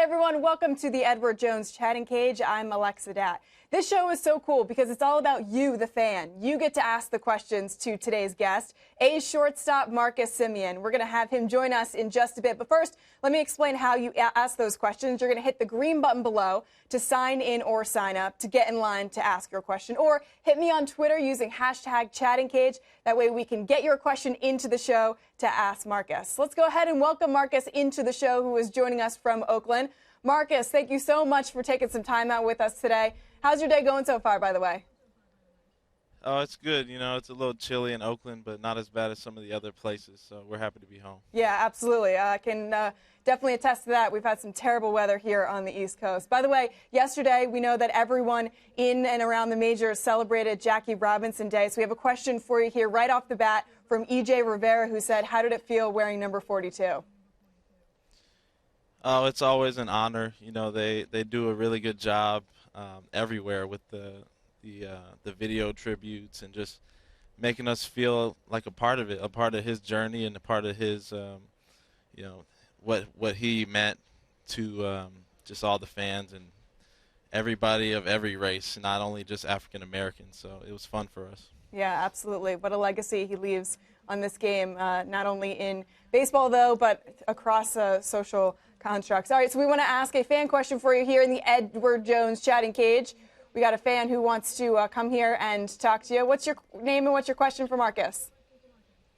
everyone, welcome to the Edward Jones Chatting Cage. I'm Alexa Dat. This show is so cool because it's all about you, the fan. You get to ask the questions to today's guest, A's shortstop Marcus Semien. We're going to have him join us in just a bit. But first, let me explain how you ask those questions. You're going to hit the green button below to sign in or sign up to get in line to ask your question. Or hit me on Twitter using hashtag Chatting Cage. That way we can get your question into the show to ask Marcus. Let's go ahead and welcome Marcus into the show, who is joining us from Oakland. Marcus, thank you so much for taking some time out with us today. How's your day going so far, by the way? Oh, it's good. You know, it's a little chilly in Oakland, but not as bad as some of the other places, so we're happy to be home. Yeah, absolutely. I can definitely attest to that. We've had some terrible weather here on the East Coast. By the way, yesterday we know that everyone in and around the majors celebrated Jackie Robinson Day, so we have a question for you here right off the bat from E.J. Rivera, who said, how did it feel wearing number 42? Oh, it's always an honor. You know, they do a really good job everywhere with the video tributes and just making us feel like a part of it, a part of his journey and a part of his, you know, what he meant to just all the fans and everybody of every race, not only just African Americans. So it was fun for us. Yeah, absolutely. What a legacy he leaves on this game, not only in baseball, though, but across social constructs. All right, so we want to ask a fan question for you here in the Edward Jones Chatting Cage. We got a fan who wants to come here and talk to you. What's your name and what's your question for Marcus?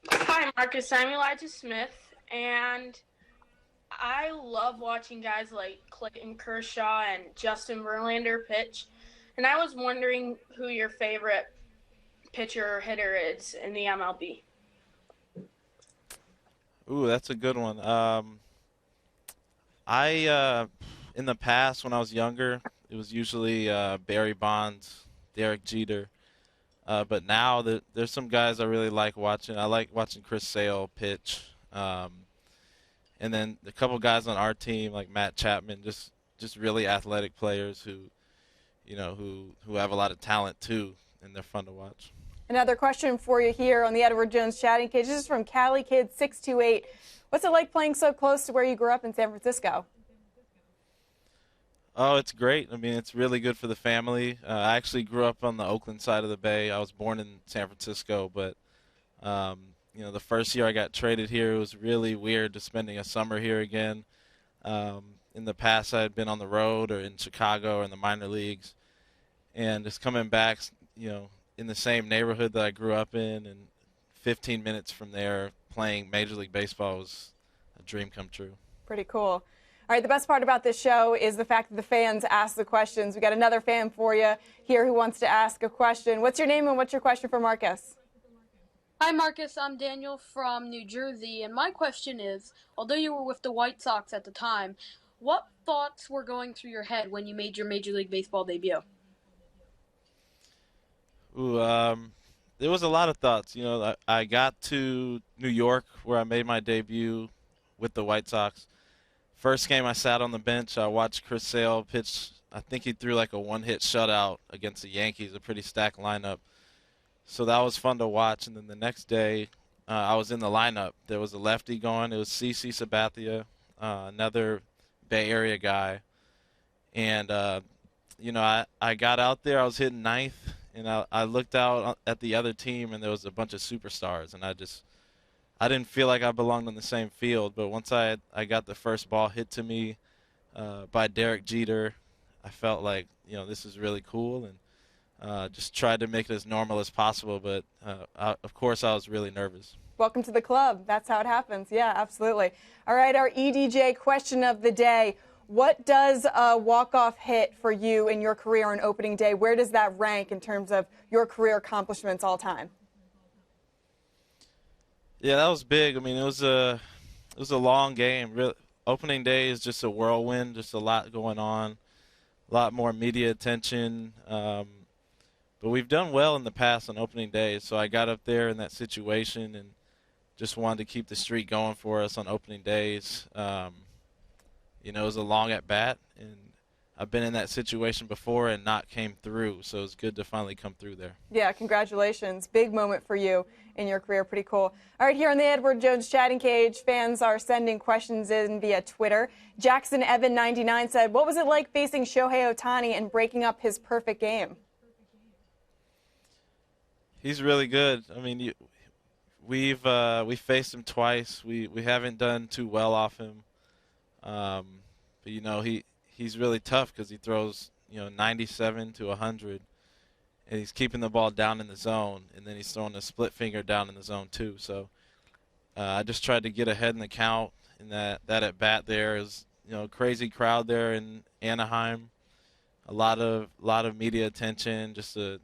Hi, Marcus. I'm Elijah Smith, and I love watching guys like Clayton Kershaw and Justin Verlander pitch, and I was wondering who your favorite pitcher or hitter is in the MLB. Ooh, that's a good one. In the past, when I was younger, it was usually Barry Bonds, Derek Jeter. But now there's some guys I really like watching. I like watching Chris Sale pitch. And then a couple guys on our team, like Matt Chapman, just really athletic players who, you know, who have a lot of talent too, and they're fun to watch. Another question for you here on the Edward Jones Chatting Cage. This is from Cali Kid 628. What's it like playing so close to where you grew up in San Francisco? Oh, it's great. I mean, it's really good for the family. I actually grew up on the Oakland side of the bay. I was born in San Francisco, but you know, the first year I got traded here, it was really weird to spending a summer here again. In the past, I had been on the road or in Chicago or in the minor leagues, and just coming back, you know, in the same neighborhood that I grew up in, and 15 minutes from there, playing Major League Baseball was a dream come true. Pretty cool. All right, the best part about this show is the fact that the fans ask the questions. We got another fan for you here who wants to ask a question. What's your name and what's your question for Marcus? Hi, Marcus. I'm Daniel from New Jersey, and my question is, although you were with the White Sox at the time, what thoughts were going through your head when you made your Major League Baseball debut? Ooh, there was a lot of thoughts. You know, I got to New York where I made my debut with the White Sox. First game I sat on the bench. I watched Chris Sale pitch. I think he threw like a one-hit shutout against the Yankees, a pretty stacked lineup. So that was fun to watch. And then the next day, I was in the lineup. There was a lefty going. It was CC Sabathia, another Bay Area guy. And, you know, I got out there. I was hitting ninth. And I looked out at the other team, and there was a bunch of superstars. And I didn't feel like I belonged on the same field. But once I got the first ball hit to me by Derek Jeter, I felt like, you know, this is really cool. And just tried to make it as normal as possible. But, of course, I was really nervous. Welcome to the club. That's how it happens. Yeah, absolutely. All right, our EDJ question of the day. What does a walk-off hit for you in your career on opening day? Where does that rank in terms of your career accomplishments all time? Yeah, that was big. I mean, it was a long game. Opening day is just a whirlwind, just a lot going on, a lot more media attention. But we've done well in the past on opening days, so I got up there in that situation and just wanted to keep the streak going for us on opening days. You know, it was a long at bat, and I've been in that situation before and not came through, so it's good to finally come through there. Yeah, congratulations. Big moment for you in your career. Pretty cool. All right, here on the Edward Jones Chatting Cage, fans are sending questions in via Twitter. Jackson Evan 99 said, what was it like facing Shohei Ohtani and breaking up his perfect game? He's really good. I mean, we've faced him twice. We haven't done too well off him. But you know, he's really tough because he throws, you know, 97 to 100, and he's keeping the ball down in the zone, and then he's throwing a split finger down in the zone too. So I just tried to get ahead in the count, and that at bat there is, you know, crazy crowd there in Anaheim, a lot of media attention, just a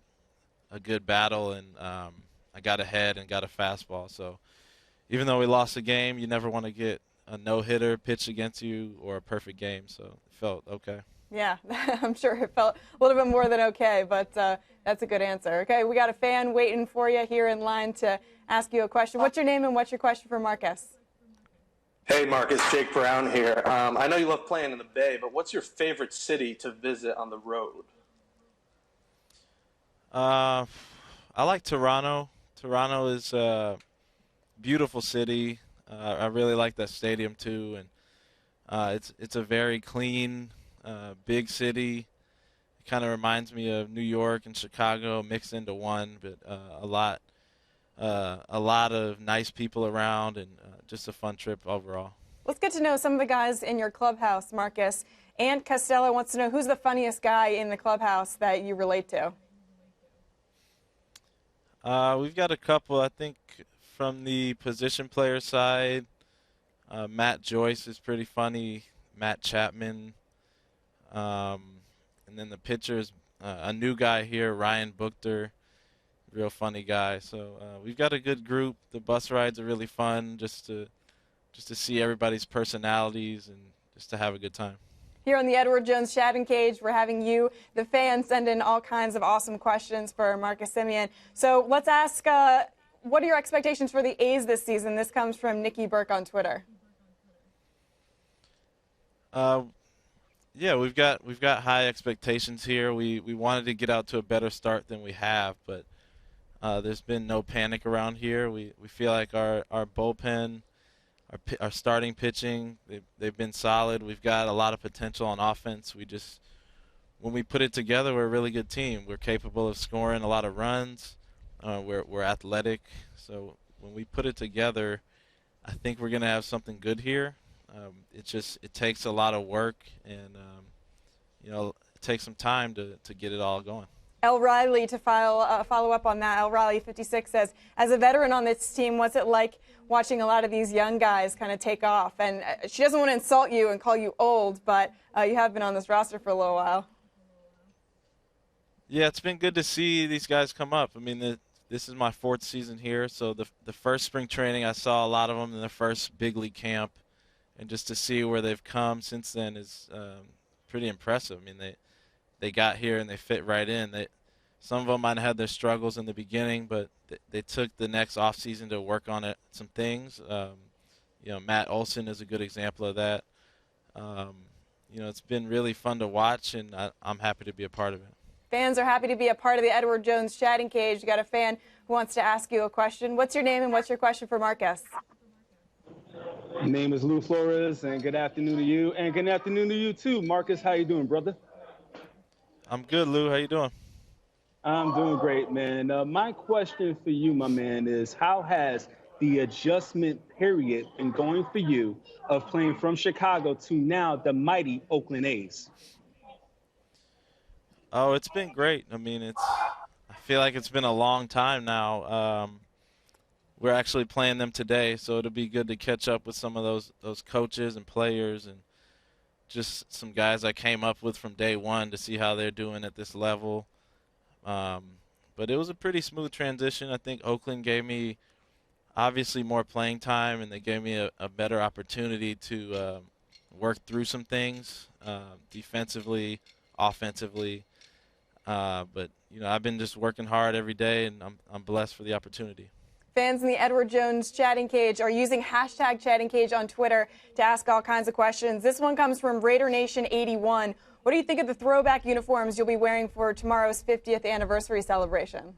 good battle, and I got ahead and got a fastball. So even though we lost the game, you never want to get a no-hitter pitched against you or a perfect game. So it felt okay. Yeah, I'm sure it felt a little bit more than okay, but that's a good answer. Okay, we got a fan waiting for you here in line to ask you a question. What's your name and what's your question for Marcus? Hey, Marcus, Jake Brown here. I know you love playing in the Bay, but what's your favorite city to visit on the road? I like Toronto. Toronto is a beautiful city. I really like that stadium too, and it's a very clean, big city. It kind of reminds me of New York and Chicago mixed into one, but a lot of nice people around, and just a fun trip overall. Let's get to know some of the guys in your clubhouse, Marcus. And Costello wants to know who's the funniest guy in the clubhouse that you relate to. We've got a couple, I think, from the position player side. Matt Joyce is pretty funny. Matt Chapman. And then the pitchers, a new guy here, Ryan Buchter, real funny guy. So we've got a good group. The bus rides are really fun, just to see everybody's personalities and just to have a good time. Here on the Edward Jones Chatting Cage, we're having you, the fans, send in all kinds of awesome questions for Marcus Semien. So let's ask, what are your expectations for the A's this season? This comes from Nikki Burke on Twitter. Yeah, we've got high expectations here. We wanted to get out to a better start than we have, but there's been no panic around here. We feel like our bullpen, our starting pitching, they've been solid. We've got a lot of potential on offense. When we put it together, we're a really good team. We're capable of scoring a lot of runs. We're athletic. So when we put it together, I think we're going to have something good here. It takes a lot of work, and it takes some time to get it all going. El Riley, to follow up on that, El Riley 56 says, as a veteran on this team, what's it like watching a lot of these young guys kind of take off? And she doesn't want to insult you and call you old, but you have been on this roster for a little while. Yeah, it's been good to see these guys come up. I mean, this is my fourth season here, so the first spring training, I saw a lot of them in the first big league camp, and just to see where they've come since then is pretty impressive. I mean, they got here and they fit right in. Some of them might have had their struggles in the beginning, but they took the next off season to work on some things. Matt Olson is a good example of that. It's been really fun to watch, and I'm happy to be a part of it. Fans are happy to be a part of the Edward Jones Chatting Cage. You got a fan who wants to ask you a question. What's your name and what's your question for Marcus? My name is Lou Flores, and good afternoon to you, and good afternoon to you too, Marcus. How you doing, brother? I'm good, Lou. How you doing? I'm doing great, man. My question for you, my man, is how has the adjustment period been going for you of playing from Chicago to now the mighty Oakland A's? Oh, it's been great. I mean, I feel like it's been a long time now. We're actually playing them today, so it'll be good to catch up with some of those coaches and players and just some guys I came up with from day one to see how they're doing at this level. But it was a pretty smooth transition. I think Oakland gave me obviously more playing time, and they gave me a better opportunity to work through some things defensively, offensively. But I've been just working hard every day, and I'm blessed for the opportunity. Fans in the Edward Jones chatting cage are using hashtag chatting cage on Twitter to ask all kinds of questions. This one comes from Raider Nation 81. What do you think of the throwback uniforms you'll be wearing for tomorrow's 50th anniversary celebration?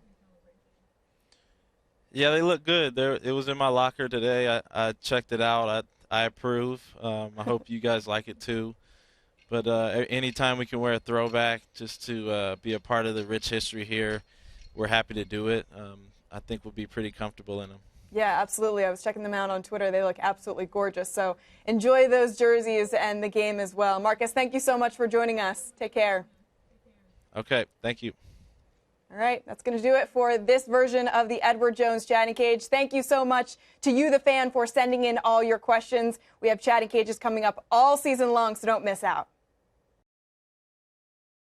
Yeah, they look good. It was in my locker today. I checked it out. I approve. I hope you guys like it too. But anytime we can wear a throwback just to be a part of the rich history here, we're happy to do it. I think we'll be pretty comfortable in them. Yeah, absolutely. I was checking them out on Twitter. They look absolutely gorgeous. So enjoy those jerseys and the game as well. Marcus, thank you so much for joining us. Take care. Okay, thank you. All right, that's going to do it for this version of the Edward Jones Chatting Cage. Thank you so much to you, the fan, for sending in all your questions. We have chatting cages coming up all season long, so don't miss out.